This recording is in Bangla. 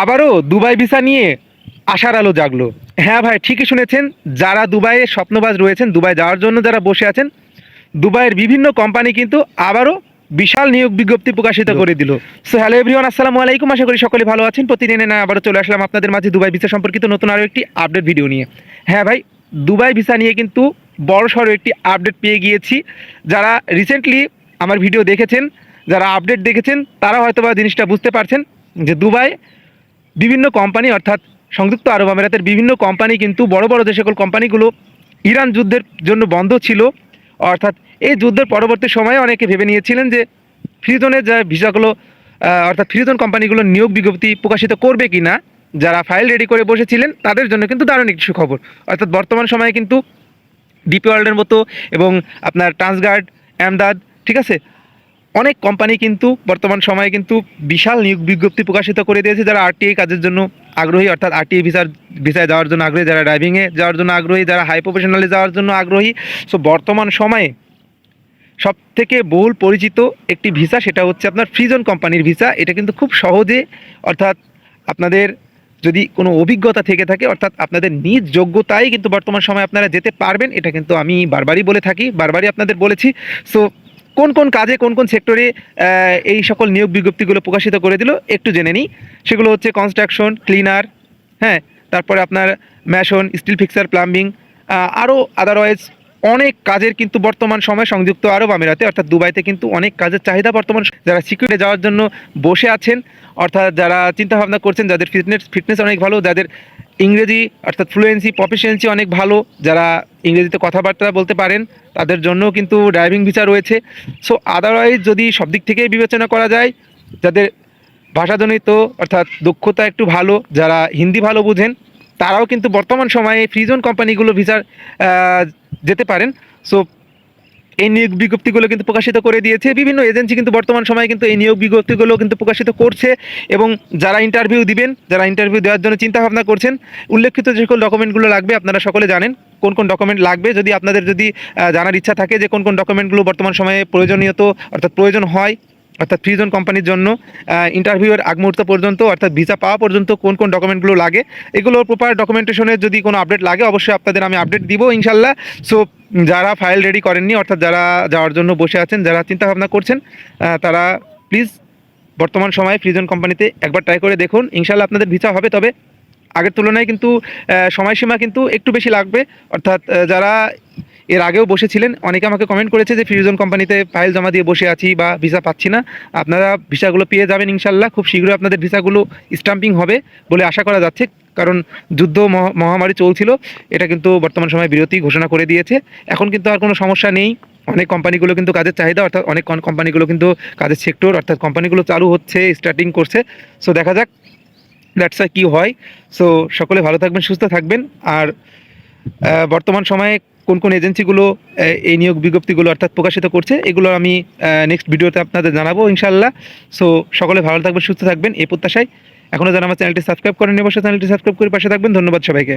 আবারও দুবাই ভিসা নিয়ে আশার আলো জাগলো। হ্যাঁ ভাই, ঠিকই শুনেছেন। যারা দুবাইয়ে স্বপ্নবাজ রয়েছেন, দুবাই যাওয়ার জন্য যারা বসে আছেন, দুবাইয়ের বিভিন্ন কোম্পানি কিন্তু আবারও বিশাল নিয়োগ বিজ্ঞপ্তি প্রকাশিত করে দিল। সো হ্যালো এভরিওয়ান, আসসালামু আলাইকুম। আশা করি সকলে ভালো আছেন। প্রতিদিনে না আবারও চলে আসলাম আপনাদের মাঝে দুবাই ভিসা সম্পর্কিত নতুন আরও একটি আপডেট ভিডিও নিয়ে। হ্যাঁ ভাই, দুবাই ভিসা নিয়ে কিন্তু বড়সড় একটি আপডেট পেয়ে গিয়েছি। যারা রিসেন্টলি আমার ভিডিও দেখেছেন, যারা আপডেট দেখেছেন, তারা হয়তো বা জিনিসটা বুঝতে পারছেন যে দুবাই বিভিন্ন কোম্পানি অর্থাৎ সংযুক্ত আরব আমিরাতের বিভিন্ন কোম্পানি কিন্তু বড় বড় যে সকল কোম্পানিগুলো ইরান যুদ্ধের জন্য বন্ধ ছিল, অর্থাৎ এই যুদ্ধের পরবর্তী সময়ে অনেকে ভেবে নিয়েছিলেন যে ফ্রি জোনের যে ভিসাগুলো অর্থাৎ ফ্রি জোন কোম্পানিগুলো নিয়োগ বিজ্ঞপ্তি প্রকাশিত করবে কি না, যারা ফাইল রেডি করে বসেছিলেন তাদের জন্য কিন্তু দারুণ একটি সুখবর। অর্থাৎ বর্তমান সময়ে কিন্তু ডিপি ওয়ার্ল্ডের মতো এবং আপনার ট্রান্সগার্ড, আমদাদ, ঠিক আছে, অনেক কোম্পানি কিন্তু বর্তমান সময়ে কিন্তু বিশাল নিয়োগ বিজ্ঞপ্তি প্রকাশিত করে দিয়েছে। যারা আরটিআই কাজের জন্য আগ্রহী, অর্থাৎ আরটিআই ভিসায় যাওয়ার জন্য আগ্রহী, যারা ড্রাইভিংয়ে যাওয়ার জন্য আগ্রহী, যারা হাই প্রফেশনালে যাওয়ার জন্য আগ্রহী। সো বর্তমান সময়ে সবথেকে বহুল পরিচিত একটি ভিসা, সেটা হচ্ছে আপনার ফ্রি জোন কোম্পানির ভিসা। এটা কিন্তু খুব সহজে, অর্থাৎ আপনাদের যদি কোনো অভিজ্ঞতা থেকে থাকে, অর্থাৎ আপনাদের নিজ যোগ্যতায় কিন্তু বর্তমান সময়ে আপনারা যেতে পারবেন। এটা কিন্তু আমি বারবারই বলে থাকি, বারবারই আপনাদের বলেছি। সো কোন কোন কাজে, কোন কোন সেক্টরে এই সকল নিয়োগ বিজ্ঞপ্তিগুলো প্রকাশিত করে দিল একটু জেনে নিই। সেগুলো হচ্ছে কনস্ট্রাকশন, ক্লিনার, হ্যাঁ, তারপরে আপনার ম্যাশন, স্টিল ফিক্সার, প্লাম্বিং, আরও আদারওয়াইজ অনেক কাজের কিন্তু বর্তমান সময়ে সংযুক্ত আরব আমিরাতে অর্থাৎ দুবাইতে কিন্তু অনেক কাজের চাহিদা বর্তমান। যারা সিকিউরিটি যাওয়ার জন্য বসে আছেন, অর্থাৎ যারা চিন্তা ভাবনা করছেন, যাদের ফিটনেস অনেক ভালো, যাদের ইংরেজি অর্থাৎ ফ্লুয়েন্সি প্রফিসিয়েন্সি অনেক ভালো, যারা ইংরেজিতে কথাবার্তা বলতে পারেন, তাদের জন্যও কিন্তু ড্রাইভিং ভিসা রয়েছে। সো আদারওয়াইজ যদি সব দিক থেকেই বিবেচনা করা যায়, যাদের ভাষাজনিত অর্থাৎ দক্ষতা একটু ভালো, যারা হিন্দি ভালো বুঝেন, তারাও কিন্তু বর্তমান সময়ে ফ্রি জোন কোম্পানিগুলো ভিসার যেতে পারেন। সো এই নিয়োগ বিজ্ঞপ্তিগুলো কিন্তু প্রকাশিত করে দিয়েছে বিভিন্ন এজেন্সি, কিন্তু বর্তমান সময়ে কিন্তু এই নিয়োগ বিজ্ঞপ্তিগুলো কিন্তু প্রকাশিত করছে। এবং যারা ইন্টারভিউ দিবেন, যারা ইন্টারভিউ দেওয়ার জন্য চিন্তা ভাবনা করছেন, উল্লেখিত যে সকল ডকুমেন্টগুলো লাগবে আপনারা সকলে জানেন কোন কোন ডকুমেন্ট লাগবে। যদি আপনাদের যদি জানার ইচ্ছা থাকে যে কোন কোন ডকুমেন্টগুলো বর্তমান সময়ে প্রয়োজনীয়ত অর্থাৎ প্রয়োজন হয়, অর্থাৎ ফ্রি জোন কোম্পানির জন্য ইন্টারভিউয়ের আগ মুহূর্ত পর্যন্ত অর্থাৎ ভিসা পাওয়া পর্যন্ত কোন কোন ডকুমেন্টগুলো লাগে, এগুলোর প্রপার ডকুমেন্টেশনের যদি কোনো আপডেট লাগে অবশ্যই আপনাদের আমি আপডেট দিব ইনশাল্লাহ। সো যারা ফাইল রেডি করেননি, অর্থাৎ যারা যাওয়ার জন্য বসে আছেন, যারা চিন্তা ভাবনা করছেন, তারা প্লিজ বর্তমান সময়ে ফ্রি জোন কোম্পানিতে একবার ট্রাই করে দেখুন। ইনশাল্লাহ আপনাদের ভিসা হবে, তবে আগের তুলনায় কিন্তু সময়সীমা কিন্তু একটু বেশি লাগবে। অর্থাৎ যারা এর আগেও বসেছিলেন, অনেকে আমাকে কমেন্ট করেছে যে ফ্রি জোন কোম্পানিতে ফাইল জমা দিয়ে বসে আছি বা ভিসা পাচ্ছি না। আপনারা ভিসাগুলো পেয়ে যাবেন ইনশাল্লাহ। খুব শীঘ্রই আপনাদের ভিসাগুলো স্টাম্পিং হবে বলে আশা করা যাচ্ছে, কারণ যুদ্ধ মহামারী চলছিল, এটা কিন্তু বর্তমান সময়ে বিরতি ঘোষণা করে দিয়েছে। এখন কিন্তু আর কোনো সমস্যা নেই। অনেক কোম্পানিগুলো কিন্তু কাজের চাহিদা, অর্থাৎ অনেক কোম্পানিগুলো কিন্তু কাজের সেক্টর অর্থাৎ কোম্পানিগুলো চালু হচ্ছে, স্টার্টিং করছে। সো দেখা যাক দ্যাটস কী হয়। সো সকলে ভালো থাকবেন, সুস্থ থাকবেন। আর বর্তমান সময়ে কোন কোন এজেন্সিগুলো এই নিয়োগ বিজ্ঞপ্তিগুলো অর্থাৎ প্রকাশিত করছে, এগুলো আমি নেক্সট ভিডিওতে আপনাদের জানাবো ইনশাল্লাহ। সো সকলে ভালো থাকবেন, সুস্থ থাকবেন এই প্রত্যাশায়। এখনও যারা আমার চ্যানেলটি সাবস্ক্রাইব করেন, অবশ্যই চ্যানেলটি সাবস্ক্রাইব করে পাশে থাকবেন। ধন্যবাদ সবাইকে।